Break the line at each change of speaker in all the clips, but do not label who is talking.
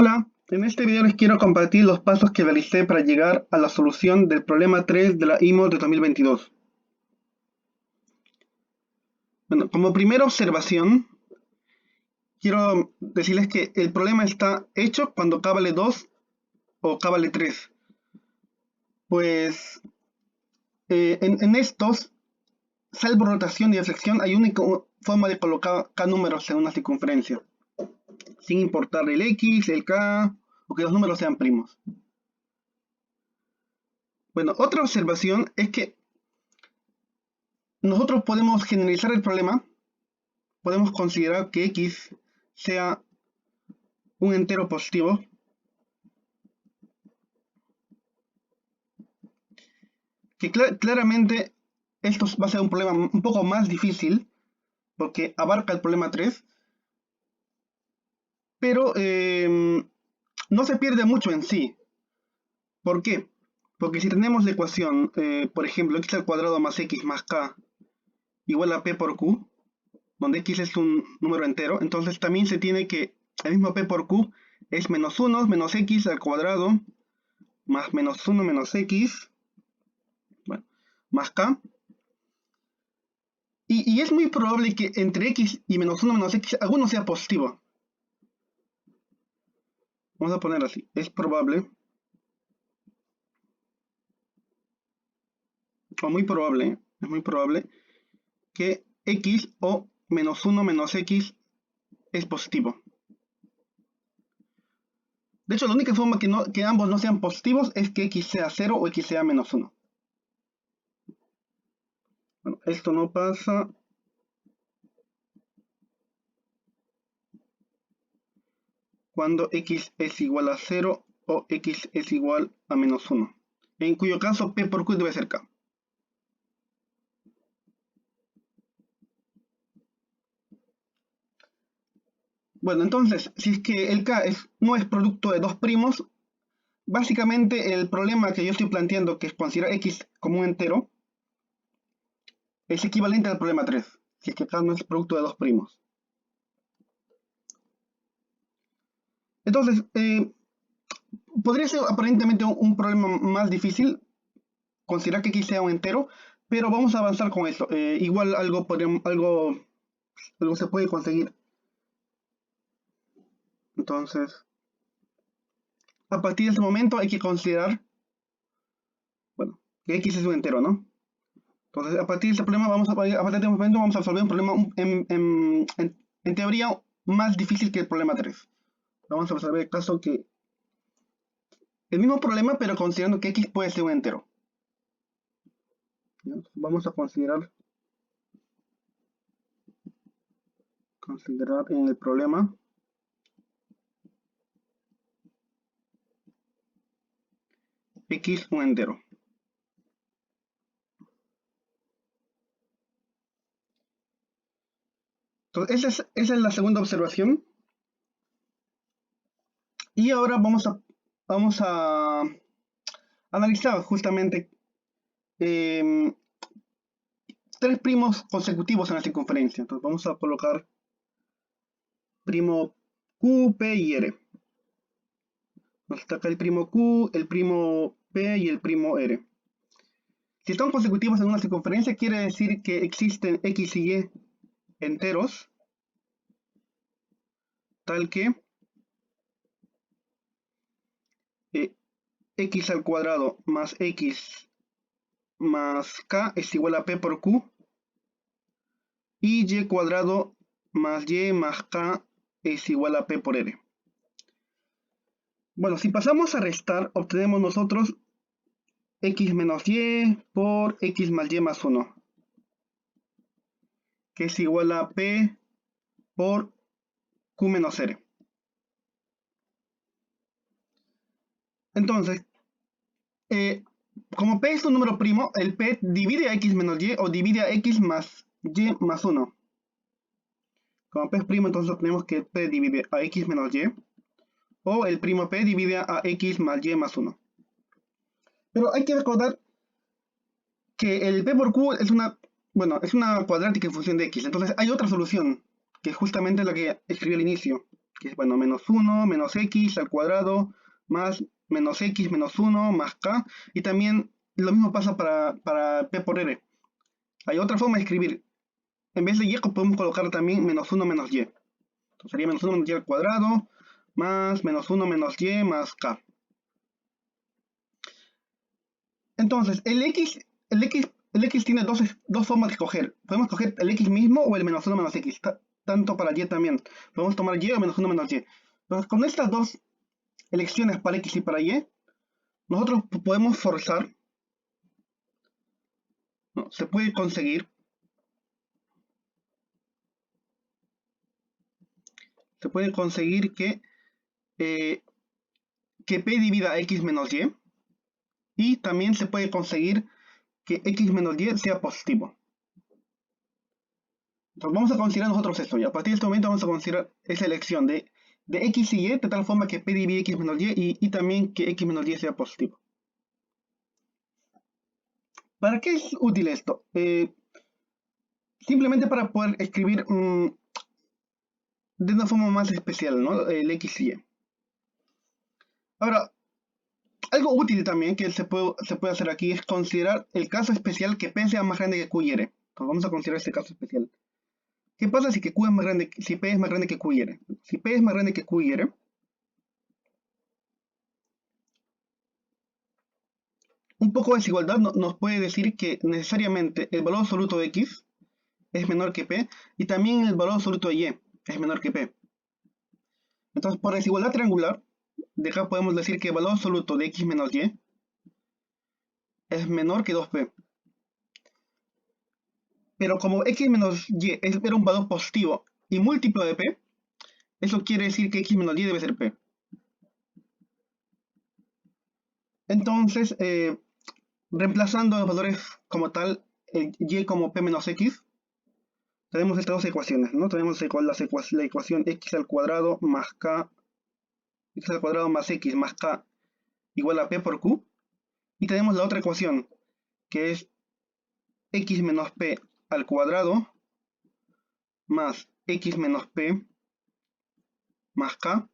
Hola, en este video les quiero compartir los pasos que realicé para llegar a la solución del problema 3 de la IMO de 2022. Bueno, como primera observación, quiero decirles que el problema está hecho cuando k vale 2 o k vale 3. Pues en estos, salvo rotación y deflexión, hay única forma de colocar k números en una circunferencia, sin importar el x, el k, o que los números sean primos. Bueno, otra observación es que nosotros podemos generalizar el problema. Podemos considerar que x sea un entero positivo, que claramente esto va a ser un problema un poco más difícil porque abarca el problema 3, pero no se pierde mucho en sí. ¿Por qué? Porque si tenemos la ecuación, por ejemplo, x al cuadrado más x más k igual a p por q, donde x es un número entero, entonces también se tiene que el mismo p por q es menos 1 menos x al cuadrado más menos 1 menos x, bueno, más k. Y es muy probable que entre x y menos 1 menos x alguno sea positivo. Vamos a poner así. Es probable, o muy probable, es muy probable que x o menos 1 menos x es positivo. De hecho, la única forma que ambos no sean positivos es que x sea 0 o x sea menos 1. Bueno, esto no pasa. Cuando x es igual a 0 o x es igual a menos 1. En cuyo caso p por q debe ser k. Bueno, entonces, si es que el k no es producto de dos primos, básicamente el problema que yo estoy planteando, que es considerar x como un entero, es equivalente al problema 3, si es que k no es producto de dos primos. Entonces, podría ser aparentemente un problema más difícil, considerar que x sea un entero, pero vamos a avanzar con esto. Igual algo se puede conseguir. Entonces, a partir de este momento hay que considerar, bueno, que x es un entero, ¿no? Entonces, a partir de este problema, a partir de este momento vamos a resolver un problema en teoría más difícil que el problema 3. Vamos a resolver el caso que el mismo problema, pero considerando que x puede ser un entero. Vamos a considerar en el problema x un entero. Entonces, esa es la segunda observación. Y ahora vamos a analizar justamente tres primos consecutivos en la circunferencia. Entonces vamos a colocar primo Q, P y R. Nos está acá el primo Q, el primo P y el primo R. Si están consecutivos en una circunferencia, quiere decir que existen X y Y enteros, tal que X al cuadrado más X más K es igual a P por Q, y Y cuadrado más Y más K es igual a P por R. Bueno, si pasamos a restar, obtenemos nosotros x menos y por x más y más 1, que es igual a p por q menos r. Entonces, como p es un número primo, el p divide a x menos y o divide a x más y más 1. Como p es primo, entonces obtenemos que p divide a x menos y, o el primo p divide a x más y más 1. Pero hay que recordar que el p por q es una cuadrática en función de x. Entonces hay otra solución, que es justamente la que escribí al inicio. que es, bueno, menos 1 menos x al cuadrado más menos x menos 1 más k. Y también lo mismo pasa para p por r. Hay otra forma de escribir. En vez de y podemos colocar también menos 1 menos y. Entonces sería menos 1 menos y al cuadrado más menos 1 menos y más k. Entonces, el x tiene dos formas de escoger. Podemos escoger el x mismo o el menos 1 menos x. Tanto para y también. Podemos tomar y o menos 1 menos y. Entonces, con estas dos elecciones para x y para y, nosotros podemos forzar, ¿no? Se puede conseguir eh, que p divida x menos y también se puede conseguir que x menos y sea positivo. Entonces vamos a considerar nosotros esto, y a partir de este momento vamos a considerar esa elección de x y y, de tal forma que p divide x menos y también que x menos y sea positivo. ¿Para qué es útil esto? Simplemente para poder escribir de una forma más especial, ¿no? El x y y. Ahora, algo útil también que se puede hacer aquí es considerar el caso especial que p sea más grande que q y r. Entonces vamos a considerar este caso especial. ¿Qué pasa si, si p es más grande que q y r? Si p es más grande que q y r, un poco de desigualdad nos puede decir que necesariamente el valor absoluto de x es menor que p y también el valor absoluto de y es menor que p. Entonces, por desigualdad triangular, de acá podemos decir que el valor absoluto de x menos y es menor que 2p. Pero como x menos y era un valor positivo y múltiplo de p, eso quiere decir que x menos y debe ser p. Entonces, reemplazando los valores como tal, el y como p menos x, tenemos estas dos ecuaciones, ¿no? Tenemos la ecuación x al cuadrado más k, x al cuadrado más x más k igual a p por q. Y tenemos la otra ecuación, que es x menos p al cuadrado más x menos p más k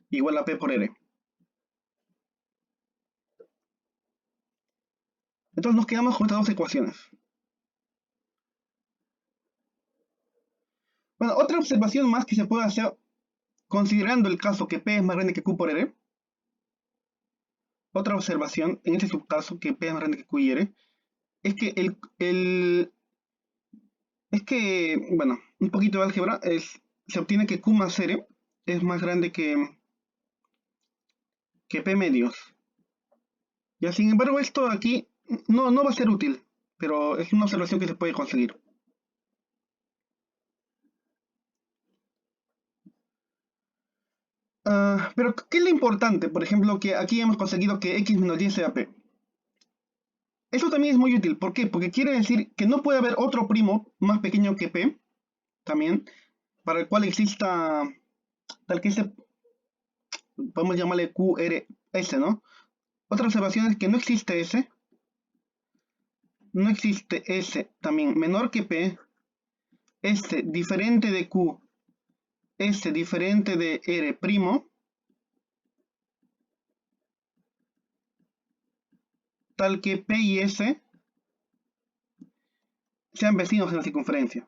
igual a p por r. Entonces nos quedamos con estas dos ecuaciones. Bueno, otra observación más que se puede hacer considerando el caso que p es más grande que q por r. Otra observación en este subcaso que p es más grande que q y r es que bueno, un poquito de álgebra se obtiene que q más r es más grande que p medios. Ya, sin embargo, esto aquí no va a ser útil, pero es una observación que se puede conseguir. Pero, ¿qué es lo importante? Por ejemplo, que aquí hemos conseguido que x menos y sea p. Eso también es muy útil. ¿Por qué? Porque quiere decir que no puede haber otro primo más pequeño que p, también, para el cual exista, tal que podemos llamarle QRS, ¿no? Otra observación es que no existe S, también menor que P, S diferente de Q, S diferente de R primo, tal que P y S sean vecinos en la circunferencia.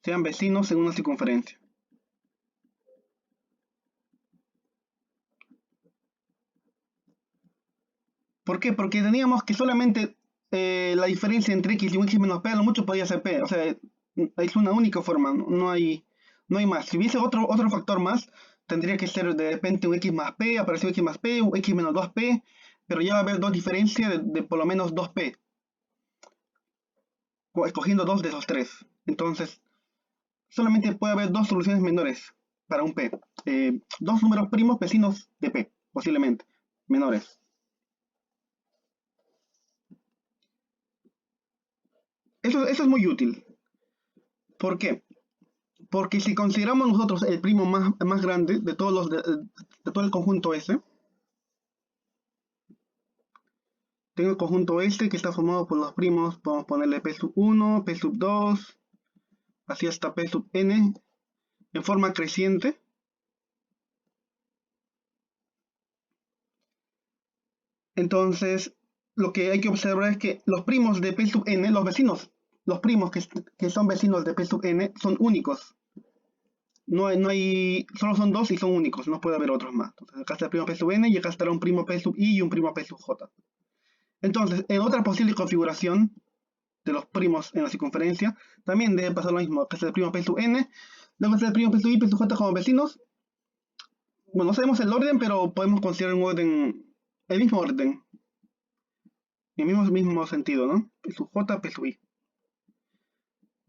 Sean vecinos en una circunferencia. ¿Por qué? Porque teníamos que solamente la diferencia entre x y un x menos p a lo mucho podía ser p. O sea, es una única forma, no hay más. Si hubiese otro factor más, tendría que ser de repente un x más p, apareció x más p, un x menos 2p, pero ya va a haber dos diferencias de por lo menos 2p, escogiendo dos de esos tres. Entonces, solamente puede haber dos soluciones menores para un p. Dos números primos vecinos de p, posiblemente, menores. Eso es muy útil. ¿Por qué? Porque si consideramos nosotros el primo más grande de todos de todo el conjunto S, tengo el conjunto S que está formado por los primos, podemos ponerle P sub 1, P sub 2, así hasta P sub n, en forma creciente. Entonces, lo que hay que observar es que los primos de P sub n, los vecinos, los primos que son vecinos de P sub n son únicos. Solo son dos y son únicos, no puede haber otros más. Entonces, acá está el primo P sub n y acá estará un primo P sub i y un primo P sub j. Entonces, en otra posible configuración de los primos en la circunferencia, también debe pasar lo mismo. Acá está el primo P sub n, luego está el primo P sub i y P sub j como vecinos. Bueno, no sabemos el orden, pero podemos considerar un orden, el mismo orden. En el mismo sentido, ¿no? P sub j, P sub i.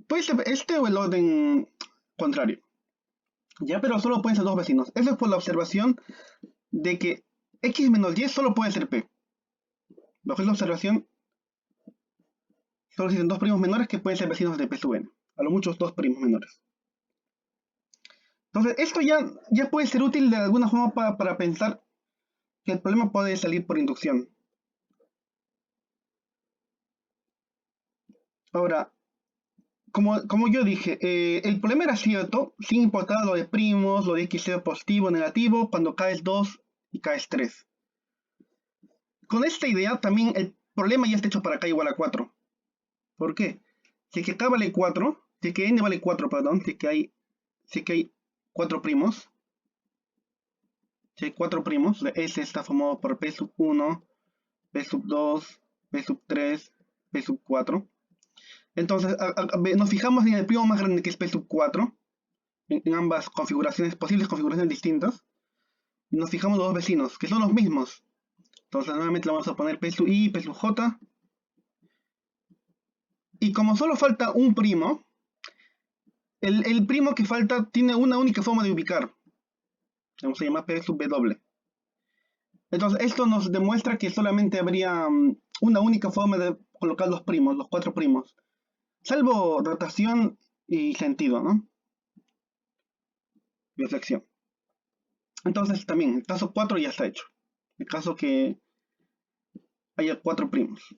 Puede ser este o el orden contrario. Ya, pero solo pueden ser dos vecinos. Eso es por la observación de que x menos y solo puede ser p. Bajo esa observación, solo existen dos primos menores que pueden ser vecinos de p sub n. A lo mucho dos primos menores. Entonces, esto ya puede ser útil de alguna forma para pensar que el problema puede salir por inducción. Ahora, como yo dije, el problema era cierto, sin importar lo de primos, lo de x sea positivo o negativo, cuando k es 2 y k es 3. Con esta idea, también el problema ya está hecho para k igual a 4. ¿Por qué? Si que k vale 4, si que n vale 4, perdón, si que hay 4 primos, si hay 4 primos, S está formado por P sub 1, P sub 2, P sub 3, P sub 4. Entonces, nos fijamos en el primo más grande que es P sub 4, en ambas configuraciones, posibles configuraciones distintas. Y nos fijamos los dos vecinos, que son los mismos. Entonces, nuevamente le vamos a poner P sub i, P sub j. Y como solo falta un primo, el primo que falta tiene una única forma de ubicar. Vamos a llamar P sub w. Entonces, esto nos demuestra que solamente habría una única forma de colocar los primos, los 4 primos. Salvo rotación y sentido, ¿no? Y reflexión. Entonces, también, el caso 4 ya está hecho. El caso que haya 4 primos.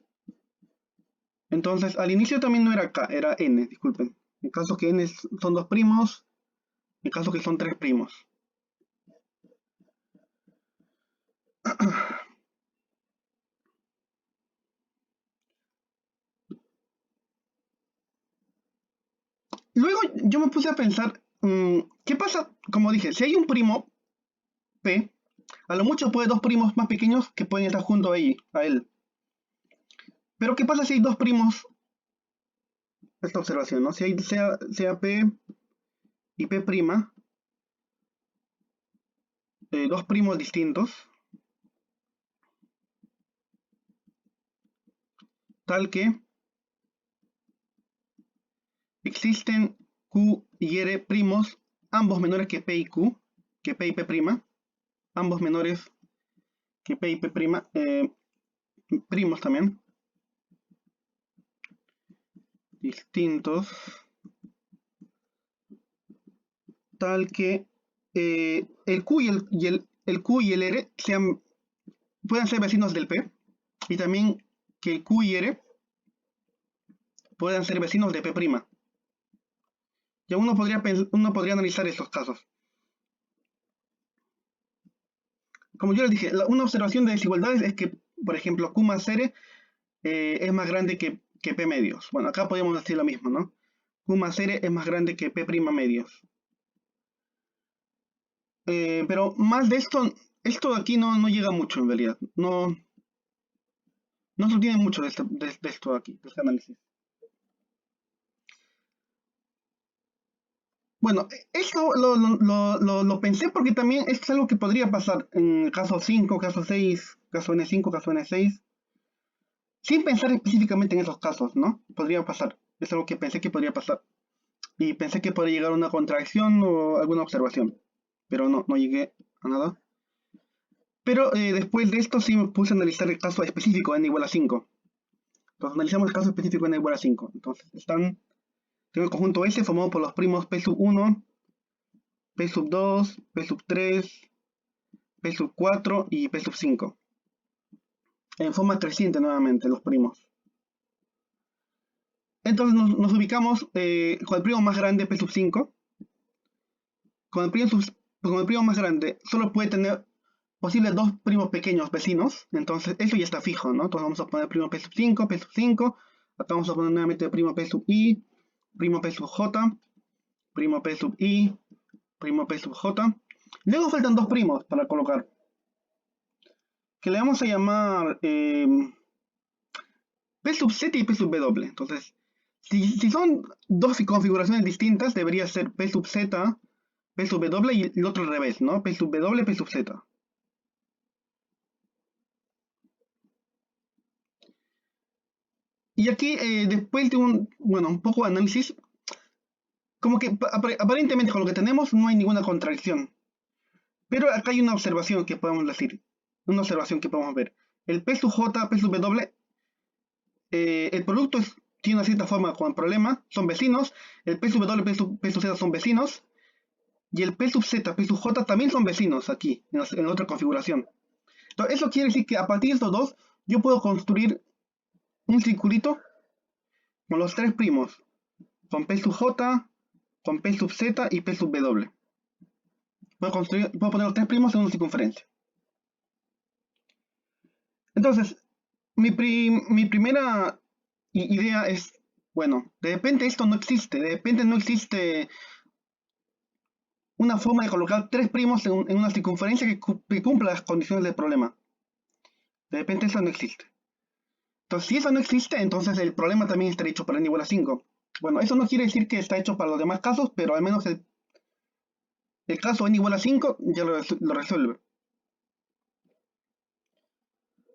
Entonces, al inicio también no era k, era n, disculpen. En caso que n son 2 primos, en caso que son 3 primos. Luego yo me puse a pensar, ¿qué pasa? Como dije, si hay un primo P, a lo mucho puede dos primos más pequeños que pueden estar junto a él. Pero ¿qué pasa si hay dos primos? Esta observación, ¿no? Si hay sea P y P', dos primos distintos, tal que existen Q y R primos, ambos menores que P y Q, que P y P', ambos menores que P y P', primos también, distintos, tal que el Q el Q y el R puedan ser vecinos del P, y también que el Q y R puedan ser vecinos de P'. Ya uno podría analizar estos casos. Como yo les dije, una observación de desigualdades es que, por ejemplo, Q más R es más grande que P medios. Bueno, acá podemos decir lo mismo, ¿no? Q más R es más grande que P' medios. Pero más de esto de aquí no llega mucho en realidad. No se obtiene mucho de esto de aquí, de este análisis. Bueno, esto lo pensé porque también esto es algo que podría pasar en caso 5, caso 6, caso N5, caso N6. Sin pensar específicamente en esos casos, ¿no? Podría pasar. Es algo que pensé que podría pasar. Y pensé que podría llegar a una contracción o alguna observación. Pero no llegué a nada. Pero después de esto sí me puse a analizar el caso específico n igual a 5. Entonces analizamos el caso específico n igual a 5. Entonces tengo el conjunto S formado por los primos P sub 1, P sub 2, P sub 3, P sub 4 y P sub 5. En forma creciente nuevamente los primos. Entonces nos ubicamos con el primo más grande P sub 5. con el primo más grande solo puede tener posibles dos primos pequeños vecinos, entonces eso ya está fijo, ¿no? Entonces vamos a poner primo P sub 5, P sub 5, acá vamos a poner nuevamente primo P sub I, primo P sub J, primo P sub I, primo P sub J. Luego faltan dos primos para colocar, que le vamos a llamar P sub Z y P sub W. Entonces, si son dos configuraciones distintas, debería ser P sub Z, P sub W y el otro al revés, ¿no? P sub W, P sub Z. Y aquí, después de un poco de análisis, como que aparentemente con lo que tenemos no hay ninguna contradicción. Pero acá hay una observación que podemos decir, una observación que podemos ver. El P sub J, P sub W, el producto tiene una cierta forma con problema, son vecinos. El P sub W, P sub Z son vecinos. Y el P sub Z, P sub J también son vecinos aquí, en la otra configuración. Entonces, eso quiere decir que a partir de estos dos, yo puedo construir un circulito con los tres primos, con P sub J, con P sub Z y P sub W. Puedo poner los tres primos en una circunferencia. Entonces, mi primera idea es, bueno, de repente esto no existe, de repente no existe una forma de colocar tres primos en una circunferencia que cumpla las condiciones del problema. De repente eso no existe. Entonces, si eso no existe, entonces el problema también está hecho para n igual a 5. Bueno, eso no quiere decir que está hecho para los demás casos, pero al menos el caso n igual a 5 ya lo resuelve.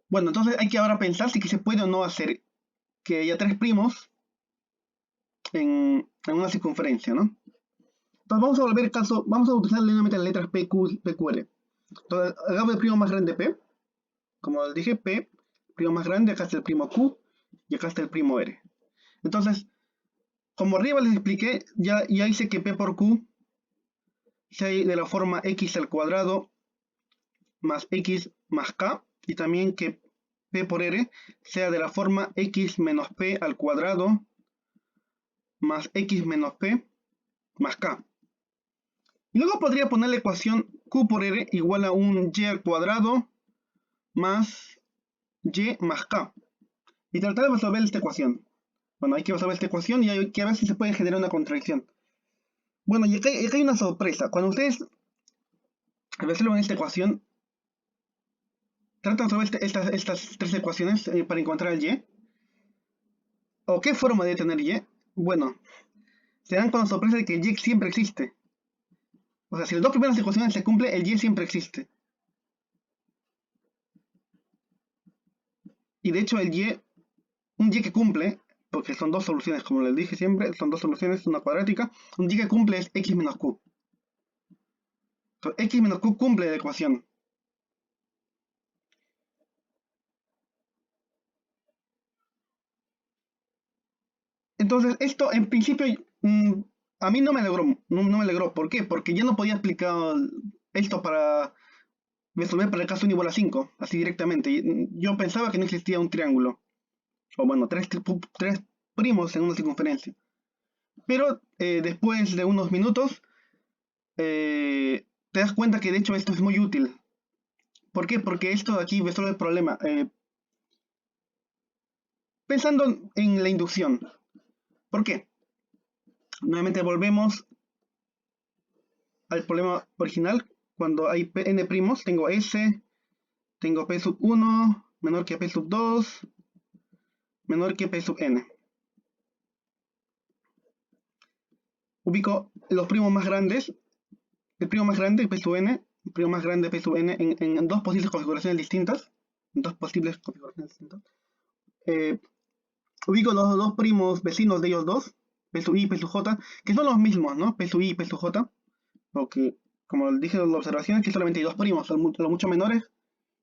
Bueno, entonces hay que ahora pensar si se puede o no hacer que haya tres primos en una circunferencia, ¿no? Entonces vamos a volver el caso, vamos a utilizar nuevamente las letras P, Q, P, Q, R. Entonces, hagamos el primo más grande P. Como les dije, P, primo más grande, acá está el primo Q y acá está el primo R. Entonces, como arriba les expliqué, ya hice que P por Q sea de la forma x al cuadrado más x más k, y también que P por R sea de la forma x menos P al cuadrado más x menos P más k. Y luego podría poner la ecuación Q por R igual a un y al cuadrado más y más k. Y tratar de resolver esta ecuación. Bueno, hay que resolver esta ecuación y hay que ver si se puede generar una contradicción. Bueno, y acá hay una sorpresa. Cuando ustedes resuelven esta ecuación, tratan de resolver estas tres ecuaciones para encontrar el y. ¿O qué forma de tener y? Bueno, se dan con la sorpresa de que el y siempre existe. O sea, si las dos primeras ecuaciones se cumplen, el y siempre existe. Y de hecho un y que cumple, porque son dos soluciones, como les dije siempre, son dos soluciones, una cuadrática, un y que cumple es x menos q. Entonces, x menos q cumple la ecuación. Entonces, esto en principio a mí no me alegró. ¿Por qué? Porque ya no podía explicar esto para resolver para el caso n igual a 5, así directamente. Yo pensaba que no existía un triángulo, o bueno, tres primos en una circunferencia. Pero después de unos minutos, te das cuenta que de hecho esto es muy útil. ¿Por qué? Porque esto de aquí resuelve el problema. Pensando en la inducción. ¿Por qué? Nuevamente volvemos al problema original. Cuando hay n primos, tengo S, tengo P sub 1 menor que P sub 2 menor que P sub n. Ubico los primos más grandes, el primo más grande, P sub n, el primo más grande, P sub n, en dos posibles configuraciones distintas. Ubico los dos primos vecinos de ellos dos, P sub i y P sub j, que son los mismos, ¿no? P sub i y P sub j, porque, como les dije en la observación, que solamente hay dos primos, son los mucho menores,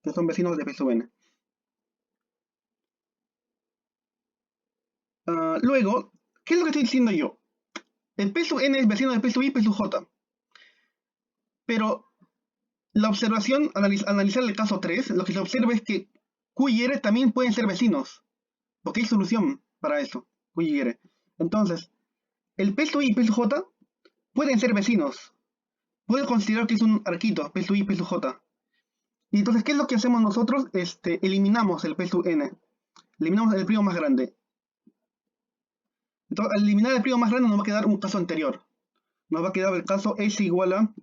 que son vecinos de P sub n. Luego, ¿qué es lo que estoy diciendo yo? El P sub n es vecino de P sub i y P sub j. Pero la observación, analizar el caso 3, lo que se observa es que Q y R también pueden ser vecinos. Porque hay solución para eso, Q y R. Entonces, el P sub i y P sub j pueden ser vecinos. puede considerar que es un arquito, P sub I, P sub J. Y entonces, ¿qué es lo que hacemos nosotros? Eliminamos el P sub N. Eliminamos el primo más grande. Entonces, al eliminar el primo más grande nos va a quedar un caso anterior. Nos va a quedar el caso S igual a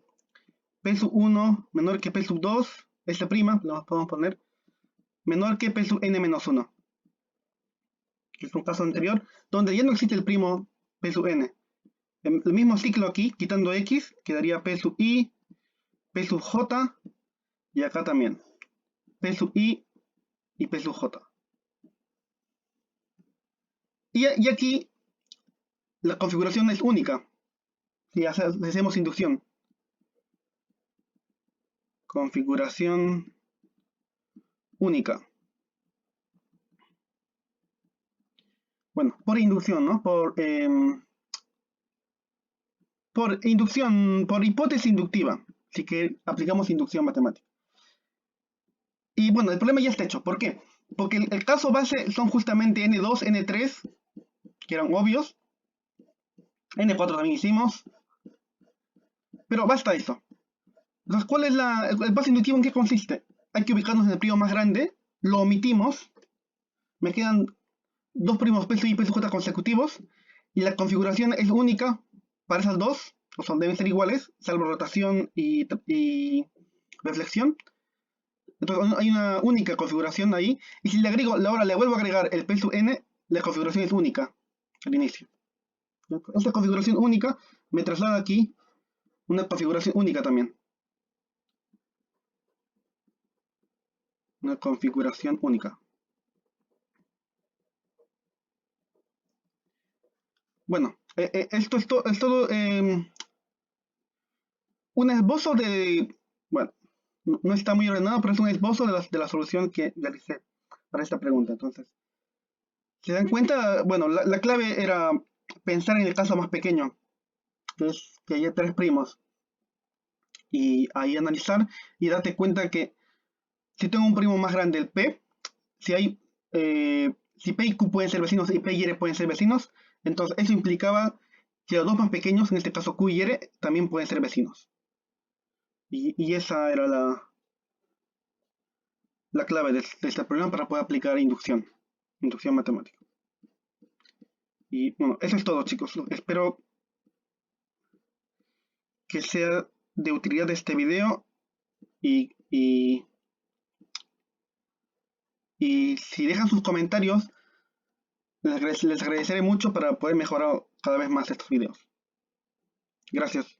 P sub 1 menor que P sub 2, S', lo podemos poner, menor que P sub N menos 1. Que es un caso anterior, donde ya no existe el primo P sub N. El mismo ciclo aquí, quitando X, quedaría P sub I, P sub J, y acá también. P sub I y P sub J. Y aquí la configuración es única. Si hacemos inducción. Configuración única. Bueno, por inducción, ¿no? Por inducción, por hipótesis inductiva. Así que aplicamos inducción matemática. Y bueno, el problema ya está hecho. ¿Por qué? Porque el caso base son justamente N2, N3, que eran obvios. N4 también hicimos. Pero basta eso. Entonces, ¿cuál es el paso inductivo? ¿En qué consiste? Hay que ubicarnos en el primo más grande. Lo omitimos. Me quedan dos primos P sub I y P sub J consecutivos. Y la configuración es única para esas dos. O sea, deben ser iguales, salvo rotación y reflexión. Entonces hay una única configuración ahí. Y si le agrego, ahora le vuelvo a agregar el P sub N, la configuración es única al inicio. Esta configuración única me traslada aquí una configuración única también. Una configuración única. Bueno, esto es todo un esbozo de... Bueno, no está muy ordenado, pero es un esbozo de la solución que realicé para esta pregunta. Entonces, ¿se dan cuenta? Bueno, la clave era pensar en el caso más pequeño, que es que haya tres primos. Y ahí analizar y date cuenta que si tengo un primo más grande, el P, si P y Q pueden ser vecinos y P y R pueden ser vecinos, entonces eso implicaba que los dos más pequeños, en este caso Q y R, también pueden ser vecinos. Y esa era la clave de este problema para poder aplicar inducción matemática. Y bueno, eso es todo, chicos. Espero que sea de utilidad este video y si dejan sus comentarios, les agradeceré mucho para poder mejorar cada vez más estos videos. Gracias.